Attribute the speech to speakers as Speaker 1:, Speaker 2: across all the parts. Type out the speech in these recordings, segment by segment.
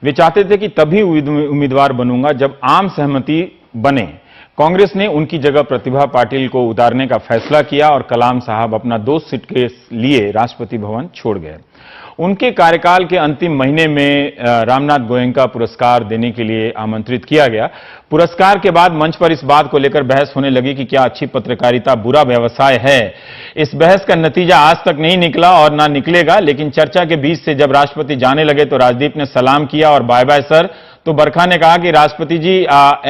Speaker 1: वे चाहते थे कि तभी उम्मीदवार बनूंगा जब आम सहमति बने। कांग्रेस ने उनकी जगह प्रतिभा पाटिल को उतारने का फैसला किया और कलाम साहब अपना 2 सीट के लिए राष्ट्रपति भवन छोड़ गए। उनके कार्यकाल के अंतिम महीने में रामनाथ गोयनका पुरस्कार देने के लिए आमंत्रित किया गया। पुरस्कार के बाद मंच पर इस बात को लेकर बहस होने लगी कि क्या अच्छी पत्रकारिता बुरा व्यवसाय है। इस बहस का नतीजा आज तक नहीं निकला और ना निकलेगा, लेकिन चर्चा के बीच से जब राष्ट्रपति जाने लगे तो राजदीप ने सलाम किया और बाय बाय सर, तो बरखा ने कहा कि राष्ट्रपति जी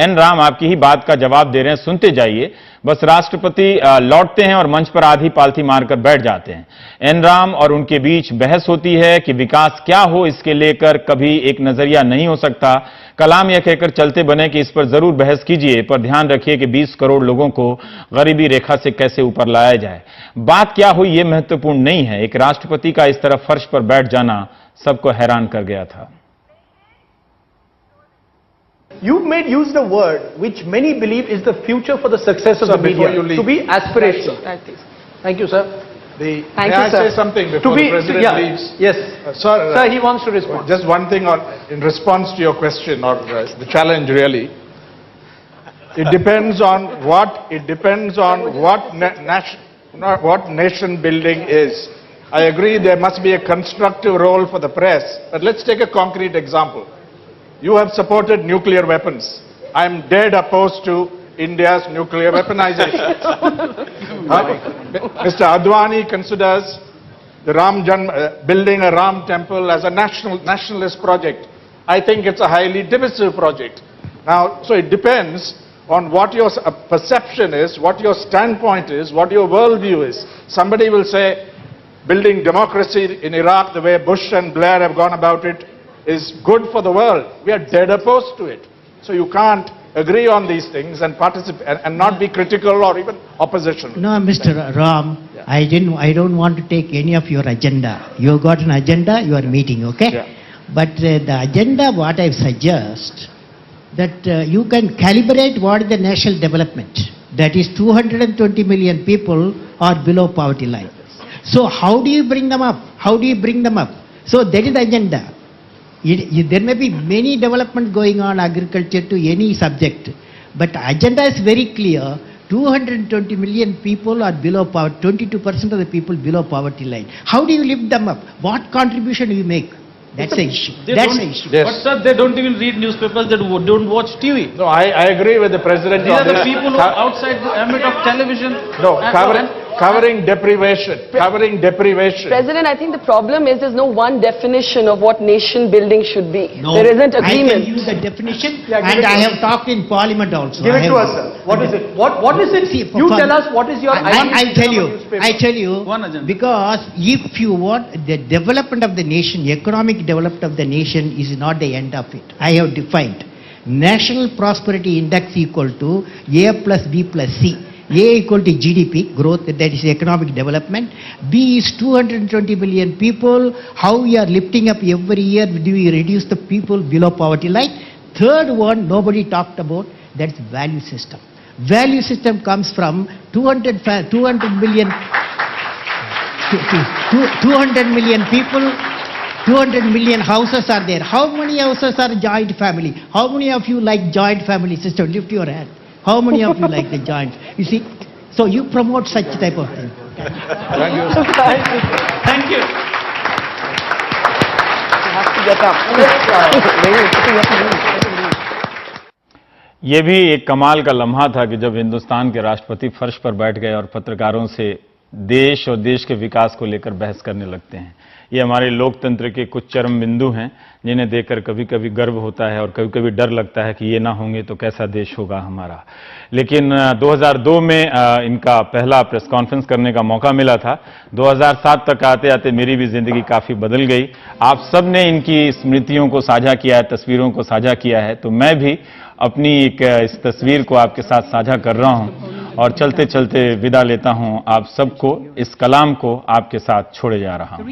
Speaker 1: एन राम आपकी ही बात का जवाब दे रहे हैं, सुनते जाइए। बस राष्ट्रपति लौटते हैं और मंच पर आधी पालथी मारकर बैठ जाते हैं। एन राम और उनके बीच बहस होती है कि विकास क्या हो, इसके लेकर कभी एक नजरिया नहीं हो सकता। कलाम यह कहकर चलते बने कि इस पर जरूर बहस कीजिए, पर ध्यान रखिए कि 20 करोड़ लोगों को गरीबी रेखा से कैसे ऊपर लाया जाए। बात क्या हुई यह महत्वपूर्ण नहीं है, एक राष्ट्रपति का इस तरह फर्श पर बैठ जाना सबको हैरान कर गया था।
Speaker 2: You've made use the word which many believe is the future for the success of the media, to be aspirational. Thank you, sir.
Speaker 3: May I say something before the President leaves?
Speaker 2: Yes.
Speaker 3: Sir,
Speaker 2: he wants to respond.
Speaker 3: Just one thing in response to your question or the challenge really. It depends on what nation building is. I agree there must be a constructive role for the press, but let's take a concrete example. You have supported nuclear weapons. I am dead opposed to India's nuclear weaponization. Mr. Advani considers the building a Ram temple as a nationalist project. I think it's a highly divisive project. Now, so it depends on what your perception is, what your standpoint is, what your worldview is. Somebody will say building democracy in Iraq the way Bush and Blair have gone about it is good for the world. We are dead opposed to it. So you can't agree on these things and participate and not be critical or even opposition.
Speaker 4: No, Mr. Ram, yeah. I don't want to take any of your agenda. You got an agenda, you are meeting, okay?
Speaker 3: Yeah.
Speaker 4: But the agenda, what I suggest, that you can calibrate what is the national development. That is 220 million people are below poverty line. So how do you bring them up? How do you bring them up? So that is the agenda. There may be many development going on agriculture to any subject, but agenda is very clear. 220 million people are below poverty, 22% of the people below poverty line. How do you lift them up? What contribution do you make? That's the issue. That's the issue.
Speaker 5: Yes. But sir, they don't even read newspapers, they don't watch TV.
Speaker 3: No, I agree with the President.
Speaker 5: These are the people who are outside the ambit of television.
Speaker 3: No, covering deprivation.
Speaker 6: President, I think the problem is there's no one definition of what nation building should be.
Speaker 4: No,
Speaker 6: there isn't agreement.
Speaker 4: I can use the definition, and I have talked in Parliament also.
Speaker 2: Give it to us, sir. What is it? What is it? See, you tell us what is your...
Speaker 4: I tell you, because if you want the development of the nation, economic development of the nation is not the end of it. I have defined National Prosperity Index equal to A plus B plus C. A equal to GDP, growth, that is economic development. B is 220 million people. How we are lifting up every year, do we reduce the people below poverty line? Third one, nobody talked about, that's value system. Value system comes from 200 million people, 200 million houses are there. How many houses are joint family? How many of you like joint family system? Lift your hand. How many of you like the joint? You see, so you promote such type of thing.
Speaker 3: Thank you.
Speaker 5: Thank you.
Speaker 6: You have to get up.
Speaker 1: ये भी एक कमाल का लम्हा था कि जब हिंदुस्तान के राष्ट्रपति फर्श पर बैठ गए और पत्रकारों से देश और देश के विकास को लेकर बहस करने लगते हैं। ये हमारे लोकतंत्र के कुछ चरम बिंदु हैं जिन्हें देखकर कभी कभी गर्व होता है और कभी कभी डर लगता है कि ये ना होंगे तो कैसा देश होगा हमारा। लेकिन 2002 में इनका पहला प्रेस कॉन्फ्रेंस करने का मौका मिला था। 2007 तक आते आते मेरी भी जिंदगी काफी बदल गई। आप सब ने इनकी स्मृतियों को साझा किया है, तस्वीरों को साझा किया है, तो मैं भी अपनी एक इस तस्वीर को आपके साथ साझा कर रहा हूं और चलते चलते विदा लेता हूं आप सबको। इस कलाम को आपके साथ छोड़े जा रहा हूं।